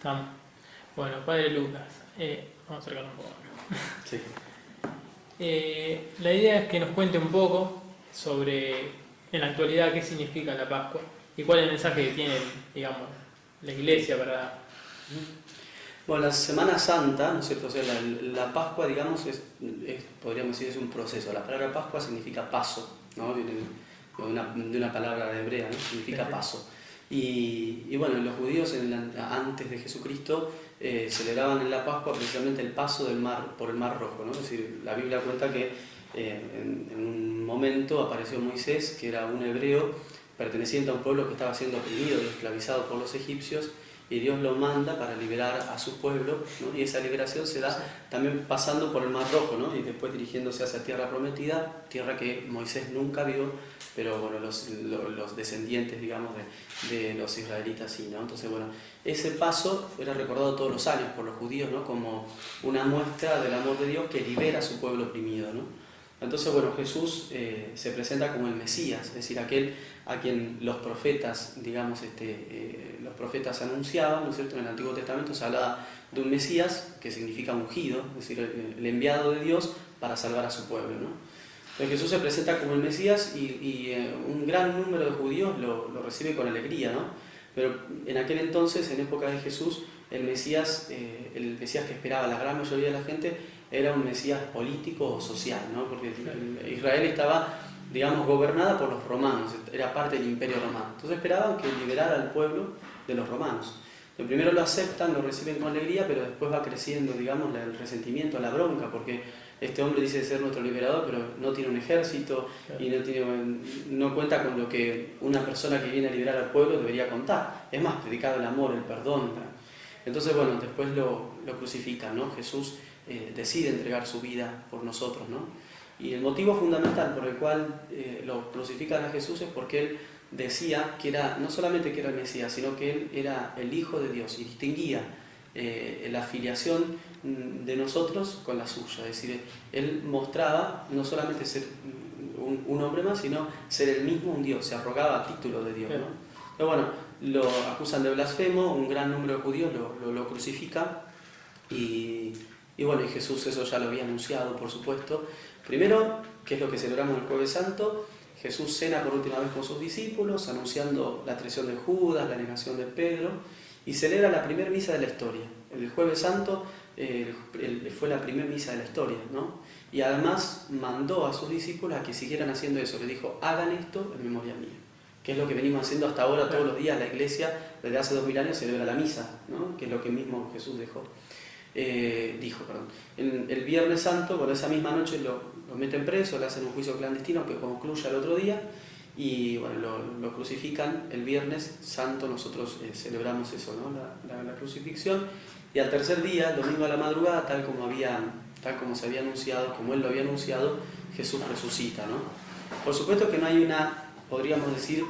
Estamos. Bueno, Padre Lucas, vamos a acercarnos un poco acá. Sí. La idea es que nos cuente un poco sobre, en la actualidad, qué significa la Pascua y cuál es el mensaje que tiene, digamos, la Iglesia para... Bueno, la Semana Santa, ¿no es cierto? O sea, la Pascua, digamos, podríamos decir, es un proceso. La palabra Pascua significa paso, ¿no? Viene de una palabra hebrea, ¿no? Significa paso. Y bueno, los judíos antes de Jesucristo celebraban en la Pascua precisamente el paso del mar, por el Mar Rojo, ¿no? Es decir, la Biblia cuenta que en un momento apareció Moisés, que era un hebreo perteneciente a un pueblo que estaba siendo oprimido y esclavizado por los egipcios, y Dios lo manda para liberar a su pueblo, ¿no? Y esa liberación se da también pasando por el Mar Rojo, ¿no? Y después dirigiéndose hacia Tierra Prometida, tierra que Moisés nunca vio, pero bueno, los descendientes, digamos, de los israelitas sí, ¿no? Entonces, bueno, ese paso era recordado todos los años por los judíos, ¿no? Como una muestra del amor de Dios que libera a su pueblo oprimido, ¿no? Entonces, bueno, Jesús se presenta como el Mesías, es decir, aquel a quien los profetas, digamos, los profetas anunciaban, ¿no es cierto? En el Antiguo Testamento se hablaba de un Mesías, que significa ungido, es decir, el enviado de Dios para salvar a su pueblo, ¿no? Entonces Jesús se presenta como el Mesías y un gran número de judíos lo recibe con alegría, ¿no? Pero en aquel entonces, en época de Jesús, el Mesías que esperaba la gran mayoría de la gente era un Mesías político o social, ¿no? Porque Israel estaba, digamos, gobernada por los romanos, era parte del Imperio Romano. Entonces esperaban que liberara al pueblo de los romanos. Primero lo aceptan, lo reciben con alegría, pero después va creciendo, digamos, el resentimiento, la bronca, porque este hombre dice ser nuestro liberador, pero no tiene un ejército y no cuenta con lo que una persona que viene a liberar al pueblo debería contar. Es más, predicado el amor, el perdón. Entonces, bueno, después lo crucifican, ¿no? Jesús decide entregar su vida por nosotros, ¿no? Y el motivo fundamental por el cual lo crucifican a Jesús es porque él decía que no solamente que era el Mesías, sino que él era el Hijo de Dios y distinguía la filiación de nosotros con la suya. Es decir, él mostraba no solamente ser un hombre más, sino ser el mismo un Dios, se arrogaba título de Dios, ¿no? Pero bueno, lo acusan de blasfemo, un gran número de judíos lo crucifica y bueno, y Jesús eso ya lo había anunciado, por supuesto. Primero, que es lo que celebramos el Jueves Santo, Jesús cena por última vez con sus discípulos, anunciando la traición de Judas, la negación de Pedro, y celebra la primera misa de la historia. El Jueves Santo fue la primera misa de la historia, ¿no? Y además mandó a sus discípulos a que siguieran haciendo eso. Les dijo, hagan esto en memoria mía, que es lo que venimos haciendo hasta ahora todos los días. La Iglesia, desde hace 2000 años, celebra la misa, ¿no? Que es lo que mismo Jesús dijo. El Viernes Santo, por esa misma noche lo meten preso, le hacen un juicio clandestino que concluye al otro día y bueno, lo crucifican el Viernes Santo. Nosotros celebramos eso, ¿no? La crucifixión, y al tercer día, el domingo a la madrugada, tal como se había anunciado, como él lo había anunciado, Jesús resucita, ¿no? Por supuesto que no hay podríamos decir,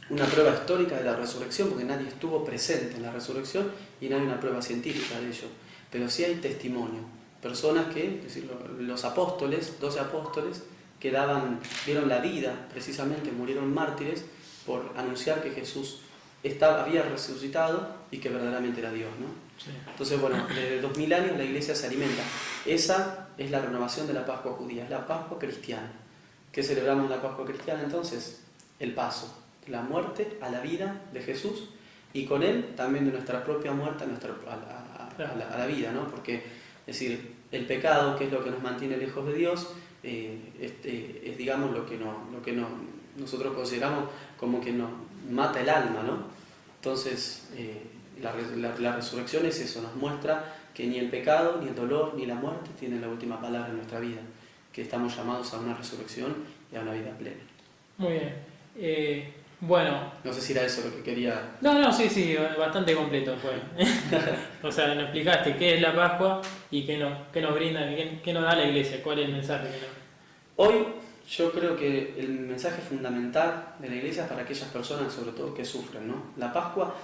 una prueba histórica de la resurrección, porque nadie estuvo presente en la resurrección y no hay una prueba científica de ello. Pero sí hay testimonio, personas que, es decir, los apóstoles, 12 apóstoles, que dieron la vida, precisamente murieron mártires por anunciar que Jesús había resucitado y que verdaderamente era Dios, ¿no? Sí. Entonces, bueno, desde 2000 años la Iglesia se alimenta. Esa es la renovación de la Pascua judía, es la Pascua cristiana. ¿Qué celebramos en la Pascua cristiana entonces? El paso de la muerte a la vida de Jesús y con él también de nuestra propia muerte a la vida, ¿no? Porque, es decir, el pecado, que es lo que nos mantiene lejos de Dios, es digamos lo que nosotros consideramos como que nos mata el alma, ¿no? Entonces la resurrección es eso, nos muestra que ni el pecado, ni el dolor, ni la muerte tienen la última palabra en nuestra vida, que estamos llamados a una resurrección y a una vida plena. Muy bien. Bueno... No sé si era eso lo que quería... No, sí, bastante completo fue. O sea, nos explicaste qué es la Pascua y qué nos brinda, qué nos da la Iglesia, cuál es el mensaje que nos... Hoy yo creo que el mensaje fundamental de la Iglesia es para aquellas personas, sobre todo, que sufren, ¿no? La Pascua,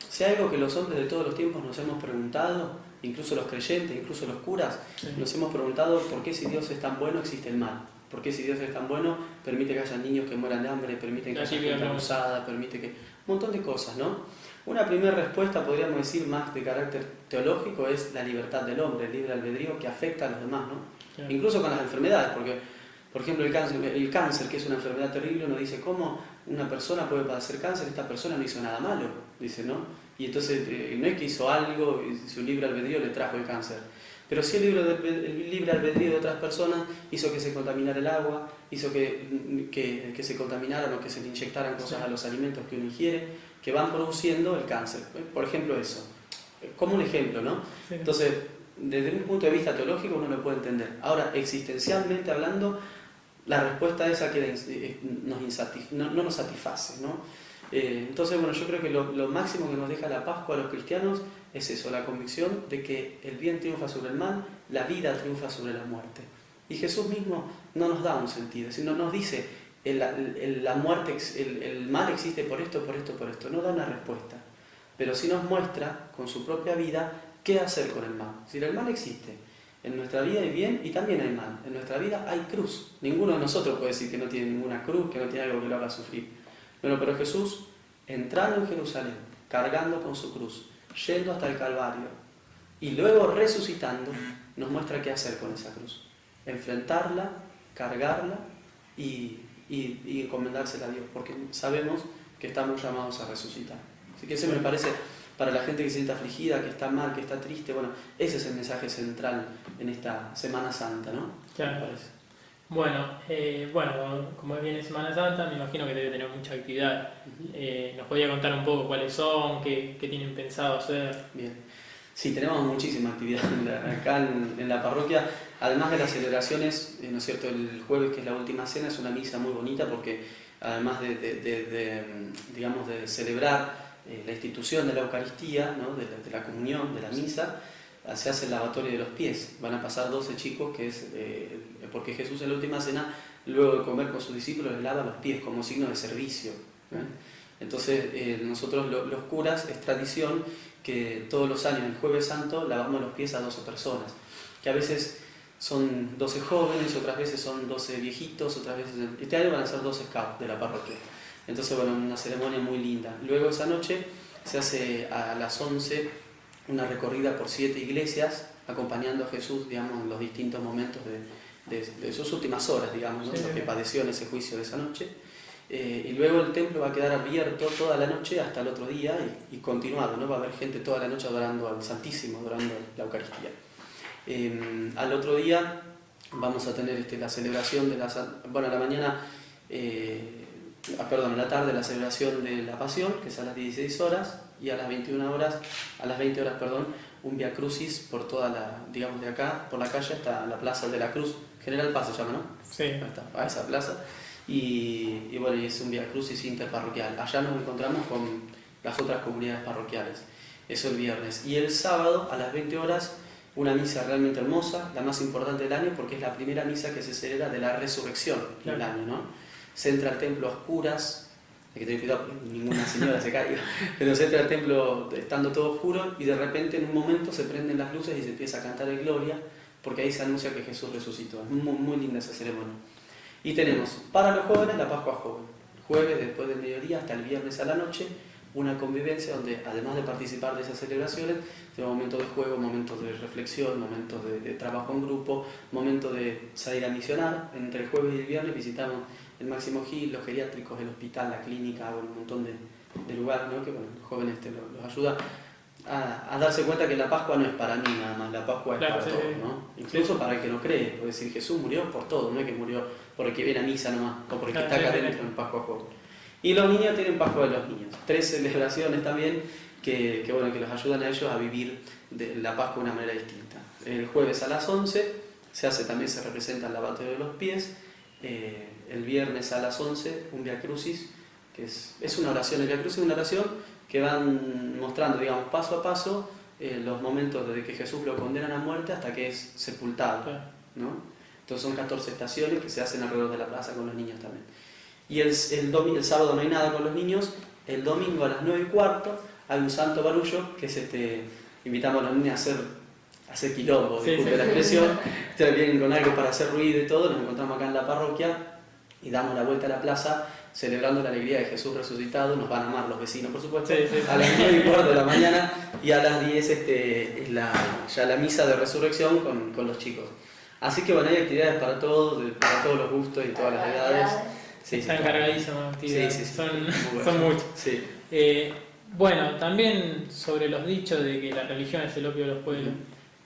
si hay algo que los hombres de todos los tiempos nos hemos preguntado, incluso los creyentes, incluso los curas, sí, nos hemos preguntado por qué si Dios es tan bueno existe el mal. ¿Por qué si Dios es tan bueno, permite que haya niños que mueran de hambre, permite que haya gente abusada, permite que... Un montón de cosas, ¿no? Una primera respuesta, podríamos decir, más de carácter teológico, es la libertad del hombre, el libre albedrío que afecta a los demás, ¿no? Claro. Incluso con las enfermedades, porque, por ejemplo, el cáncer, que es una enfermedad terrible, uno dice, ¿cómo una persona puede padecer cáncer? Esta persona no hizo nada malo, dice, ¿no? Y entonces, no es que hizo algo y su libre albedrío le trajo el cáncer. Pero sí el libre albedrío de otras personas hizo que se contaminara el agua, hizo que se contaminaran o que se le inyectaran cosas a los alimentos que uno ingiere, que van produciendo el cáncer. Por ejemplo, eso. Como un ejemplo, ¿no? Sí. Entonces, desde un punto de vista teológico uno lo puede entender. Ahora, existencialmente hablando, la respuesta esa que no nos satisface, ¿no? Entonces, bueno, yo creo que lo máximo que nos deja la Pascua a los cristianos es eso, la convicción de que el bien triunfa sobre el mal, la vida triunfa sobre la muerte. Y Jesús mismo no nos da un sentido, sino nos dice, la muerte, el mal existe por esto, por esto, por esto. No da una respuesta, pero sí nos muestra con su propia vida qué hacer con el mal. Si el mal existe, en nuestra vida hay bien y también hay mal. En nuestra vida hay cruz. Ninguno de nosotros puede decir que no tiene ninguna cruz, que no tiene algo que lo haga sufrir. Bueno, pero Jesús, entrando en Jerusalén, cargando con su cruz, yendo hasta el Calvario y luego resucitando, nos muestra qué hacer con esa cruz. Enfrentarla, cargarla y encomendársela a Dios, porque sabemos que estamos llamados a resucitar. Así que ese me parece, para la gente que se siente afligida, que está mal, que está triste, bueno, ese es el mensaje central en esta Semana Santa, ¿no? Claro. Me parece. Bueno, como viene Semana Santa, me imagino que debe tener mucha actividad. ¿Nos podía contar un poco cuáles son, qué tienen pensado hacer? Bien. Sí, tenemos muchísima actividad acá en la parroquia. Además de las celebraciones, ¿no es cierto? El jueves, que es la última cena, es una misa muy bonita porque además digamos, de celebrar la institución de la Eucaristía, ¿no? de la comunión, de la misa, se hace el lavatorio de los pies. Van a pasar 12 chicos, que es porque Jesús en la última cena, luego de comer con sus discípulos, les lava los pies como signo de servicio. Entonces, nosotros los curas, es tradición que todos los años, el Jueves Santo, lavamos los pies a 12 personas, que a veces son 12 jóvenes, otras veces son 12 viejitos, otras veces... Este año van a ser 12 scouts de la parroquia. Entonces, bueno, una ceremonia muy linda. Luego esa noche se hace a las 11 una recorrida por 7 iglesias, acompañando a Jesús, digamos, en los distintos momentos de sus últimas horas, digamos, ¿no? Sí. Lo que padeció en ese juicio de esa noche. Y luego el templo va a quedar abierto toda la noche hasta el otro día y continuado, ¿no? Va a haber gente toda la noche adorando al Santísimo, adorando la Eucaristía. Al otro día vamos a tener la celebración de a la mañana, a la tarde la celebración de la Pasión, que es a las 16 horas, y a las 20 horas, un Via Crucis por toda digamos de acá, por la calle hasta la Plaza de la Cruz, General Paz se llama, ¿no? Sí. Ahí está, a esa plaza. Y bueno, y es un Via Crucis interparroquial. Allá nos encontramos con las otras comunidades parroquiales. Eso el viernes. Y el sábado, a las 20 horas, una misa realmente hermosa, la más importante del año, porque es la primera misa que se celebra de la resurrección del año, ¿no? Se entra al templo a oscuras, hay que tener cuidado que ninguna señora se caiga, pero se entra al templo estando todo oscuro y de repente en un momento se prenden las luces y se empieza a cantar el Gloria, porque ahí se anuncia que Jesús resucitó. Es muy, muy linda esa ceremonia. Y tenemos para los jóvenes la Pascua Joven, jueves después del mediodía hasta el viernes a la noche, una convivencia donde además de participar de esas celebraciones, tenemos momentos de juego, momentos de reflexión, momentos de trabajo en grupo, momentos de salir a misionar. Entre el jueves y el viernes visitamos el Máximo Gil, los geriátricos, el hospital, la clínica, un montón de lugares, ¿no? Que bueno, los jóvenes los ayuda a darse cuenta que la Pascua no es para mí nada más, la Pascua es para todos, ¿no? Incluso para el que no cree, puede decir Jesús murió por todo, no es que murió por el que viene a misa nomás, o por el que está acá dentro en Pascua Joven. Y los niños tienen Pascua de los niños, 3 celebraciones también que los ayudan a ellos a vivir la Pascua de una manera distinta. El jueves a las 11 se representa el lavatorio de los pies. El viernes a las 11 un Via Crucis, que es una oración. El Via Crucis es una oración que van mostrando, digamos, paso a paso los momentos desde que Jesús lo condenan a muerte hasta que es sepultado, ¿no? Entonces son 14 estaciones que se hacen alrededor de la plaza con los niños también. Y el sábado no hay nada con los niños. El domingo a las 9:15 hay un santo barullo, que es invitamos a los niños a hacer hacer quilombo, Sí, disculpe sí. la expresión. Ustedes vienen con algo para hacer ruido y todo, nos encontramos acá en la parroquia y damos la vuelta a la plaza celebrando la alegría de Jesús resucitado. Nos van a amar los vecinos, por supuesto, Sí, sí. a las 9:15 de la mañana y a las 10 es ya la misa de resurrección con los chicos. Así que bueno, hay actividades para todos los gustos y todas las edades. Sí, Están claro. cargadísimas de actividades. Sí, sí, sí. Son, Muy son bueno. muchas. Sí. Bueno, también sobre los dichos de que la religión es el opio de los pueblos,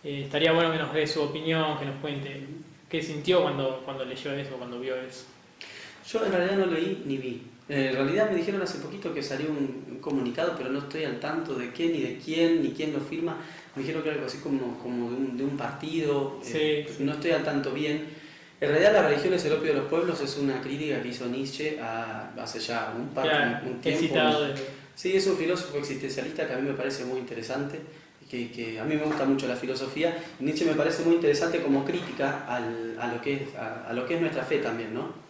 estaría bueno que nos dé su opinión, que nos cuente qué sintió cuando leyó eso, cuando vio eso. Yo en realidad no leí ni vi. En realidad me dijeron hace poquito que salió un comunicado, pero no estoy al tanto de qué, ni de quién, ni quién lo firma. Me dijeron que era algo así como de un partido, Sí. no estoy al tanto bien. En realidad la religión es el opio de los pueblos, es una crítica que hizo Nietzsche hace ya un He tiempo. citado Sí, es un filósofo existencialista que a mí me parece muy interesante, que a mí me gusta mucho la filosofía. Nietzsche me parece muy interesante como crítica a lo que es nuestra fe también, ¿no?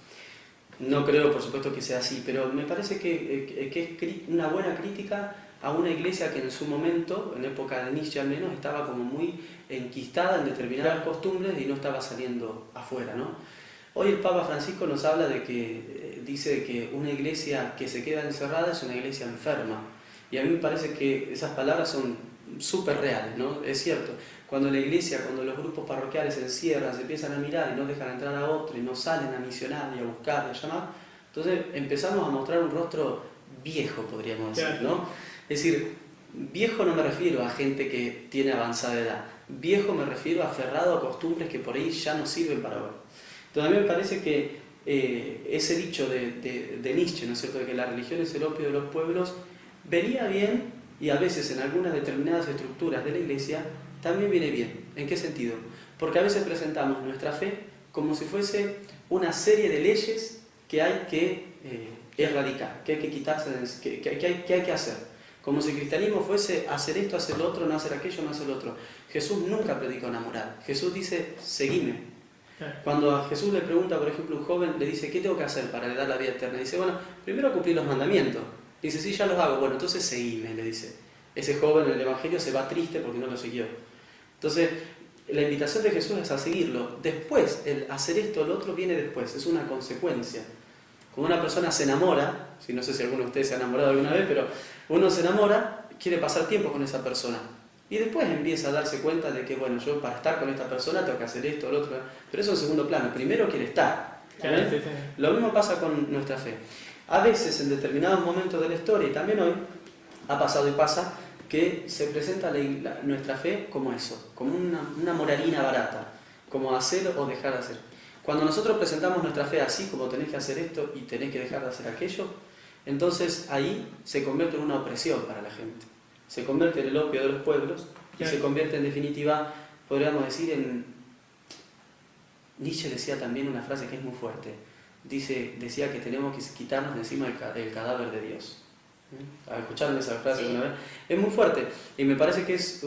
No creo, por supuesto, que sea así, pero me parece que es una buena crítica a una iglesia que en su momento, en época de Nietzsche al menos, estaba como muy enquistada en determinadas costumbres y no estaba saliendo afuera, ¿no? Hoy el Papa Francisco nos habla de que, dice que una iglesia que se queda encerrada es una iglesia enferma. Y a mí me parece que esas palabras son súper reales, ¿no? Es cierto, cuando la iglesia, cuando los grupos parroquiales se encierran, se empiezan a mirar y no dejan entrar a otro y no salen a misionar y a buscar y a llamar, entonces empezamos a mostrar un rostro viejo, podríamos decir, ¿no? Es decir, viejo no me refiero a gente que tiene avanzada edad, viejo me refiero a aferrado a costumbres que por ahí ya no sirven para ahora. Entonces a mí me parece que ese dicho de Nietzsche, ¿no es cierto?, de que la religión es el opio de los pueblos, venía bien y a veces en algunas determinadas estructuras de la iglesia también viene bien. ¿En qué sentido? Porque a veces presentamos nuestra fe como si fuese una serie de leyes que hay que erradicar, que hay que quitarse, que hay que hacer. Como si el cristianismo fuese hacer esto, hacer lo otro, no hacer aquello, no hacer lo otro. Jesús nunca predica una moral. Jesús dice, seguime. Cuando a Jesús le pregunta, por ejemplo, un joven, le dice, ¿qué tengo que hacer para heredar la vida eterna? Dice, bueno, primero cumplir los mandamientos. Dice, sí, ya los hago. Bueno, entonces seguime, le dice. Ese joven en el Evangelio se va triste porque no lo siguió. Entonces, la invitación de Jesús es a seguirlo. Después, el hacer esto o lo otro viene después, es una consecuencia. Cuando una persona se enamora, si no sé si alguno de ustedes se ha enamorado alguna vez, pero uno se enamora, quiere pasar tiempo con esa persona. Y después empieza a darse cuenta de que, bueno, yo para estar con esta persona tengo que hacer esto o lo otro. Pero eso en segundo plano. Primero quiere estar. Claro, sí. Lo mismo pasa con nuestra fe. A veces, en determinados momentos de la historia, y también hoy, ha pasado y pasa, que se presenta nuestra fe como eso, como una moralina barata, como hacer o dejar de hacer. Cuando nosotros presentamos nuestra fe así, como tenés que hacer esto y tenés que dejar de hacer aquello, entonces ahí se convierte en una opresión para la gente. Se convierte en el opio de los pueblos y se convierte en definitiva, podríamos decir, en... Nietzsche decía también una frase que es muy fuerte. Decía que tenemos que quitarnos de encima el cadáver de Dios. ¿Escucharon esa frase alguna vez? Es muy fuerte y me parece que es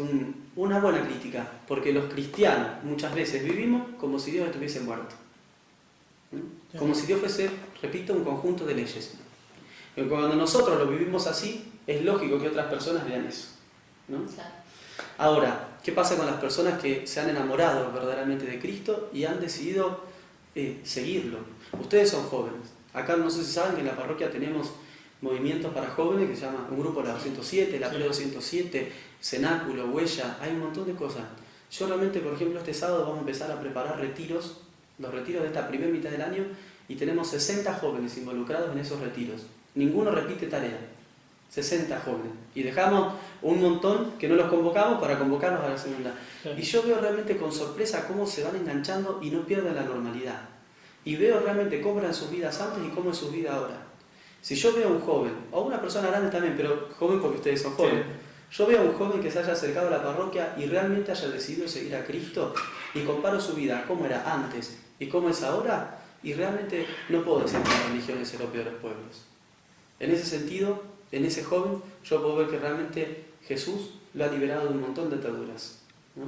una buena crítica, porque los cristianos muchas veces vivimos como si Dios estuviese muerto. Como si Dios fuese, repito, un conjunto de leyes. Y cuando nosotros lo vivimos así, es lógico que otras personas vean eso, ¿no? Ahora, ¿qué pasa con las personas que se han enamorado verdaderamente de Cristo y han decidido seguirlo? Ustedes son jóvenes. Acá no sé si saben que en la parroquia tenemos movimientos para jóvenes que se llama un grupo La 207, la Pre-207, Cenáculo, Huella, hay un montón de cosas. Yo realmente, por ejemplo, este sábado vamos a empezar a preparar retiros, los retiros de esta primera mitad del año, y tenemos 60 jóvenes involucrados en esos retiros. Ninguno repite tarea. 60 jóvenes. Y dejamos un montón que no los convocamos para convocarlos a la segunda. Y yo veo realmente con sorpresa cómo se van enganchando y no pierden la normalidad. Y veo realmente cómo eran sus vidas antes y cómo es su vida ahora. Si yo veo a un joven, o una persona grande también, pero joven porque ustedes son jóvenes, yo veo a un joven que se haya acercado a la parroquia y realmente haya decidido seguir a Cristo y comparo su vida, cómo era antes y cómo es ahora, y realmente no puedo decir que la religión es el opio de los pueblos. En ese sentido, en ese joven, yo puedo ver que realmente Jesús lo ha liberado de un montón de ataduras, ¿no?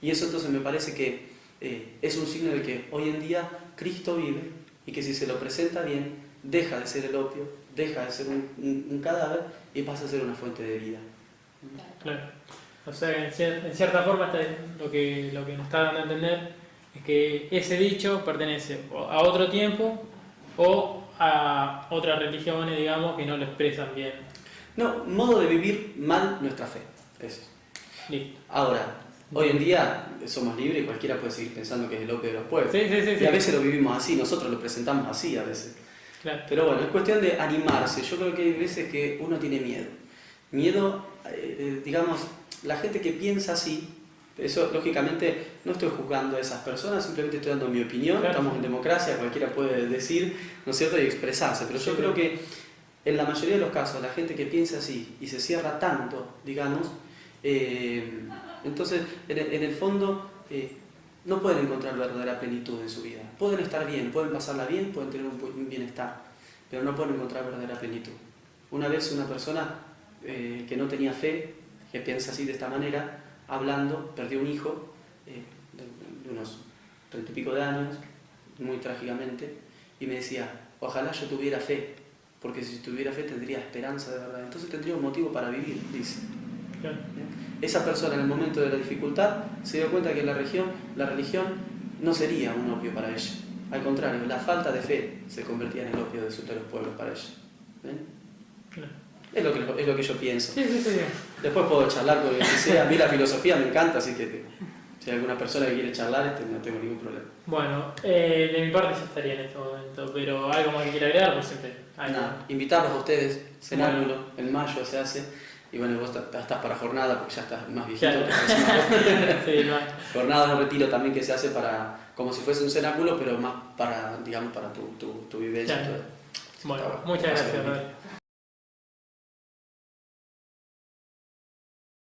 Y eso entonces me parece que es un signo de que hoy en día Cristo vive y que si se lo presenta bien, deja de ser el opio, deja de ser un cadáver y pasa a ser una fuente de vida. Claro. O sea, en cierta forma lo que nos está dando a entender es que ese dicho pertenece a otro tiempo o a otras religiones, digamos, que no lo expresan bien. No, modo de vivir mal nuestra fe. Eso. Listo. Ahora, hoy en día somos libres y cualquiera puede seguir pensando que es el opio de los pueblos. Sí, Y a veces lo vivimos así, nosotros lo presentamos así a veces. Claro. Pero bueno, es cuestión de animarse. Yo creo que hay veces que uno tiene miedo. Miedo, digamos, la gente que piensa así, eso lógicamente no estoy juzgando a esas personas, simplemente estoy dando mi opinión, Claro. Estamos en democracia, cualquiera puede decir, ¿no es cierto?, y expresarse. Pero yo creo que en la mayoría de los casos, la gente que piensa así y se cierra tanto, digamos, entonces en el fondo no pueden encontrar verdadera plenitud en su vida. Pueden estar bien, pueden pasarla bien, pueden tener un bienestar, pero no pueden encontrar verdadera plenitud. Una vez una persona que no tenía fe, que piensa así de esta manera, hablando, perdió un hijo de unos 30 y pico de años, muy trágicamente, y me decía, ojalá yo tuviera fe, porque si tuviera fe tendría esperanza de verdad, entonces tendría un motivo para vivir, dice. Claro. Esa persona en el momento de la dificultad se dio cuenta que la religión no sería un opio para ella, al contrario, la falta de fe se convertía en el opio de los pueblos para ella. ¿Ven? Claro. Es lo que yo pienso. Sí. Después puedo charlar con el que sea. A mí la filosofía me encanta, así que si hay alguna persona que quiere charlar, no tengo ningún problema. Bueno, de mi parte ya estaría en este momento, pero algo más que quiera agregar, pues siempre. Nada, invitarlos a ustedes, cenáculo, en mayo se hace, y bueno, vos estás para jornada, porque ya estás más viejito. Claro. Sí, no. Jornada de retiro también que se hace como si fuese un cenáculo, pero más para, digamos, para tu vivencia. Claro. Todo. Bueno, muchas gracias, Rodri.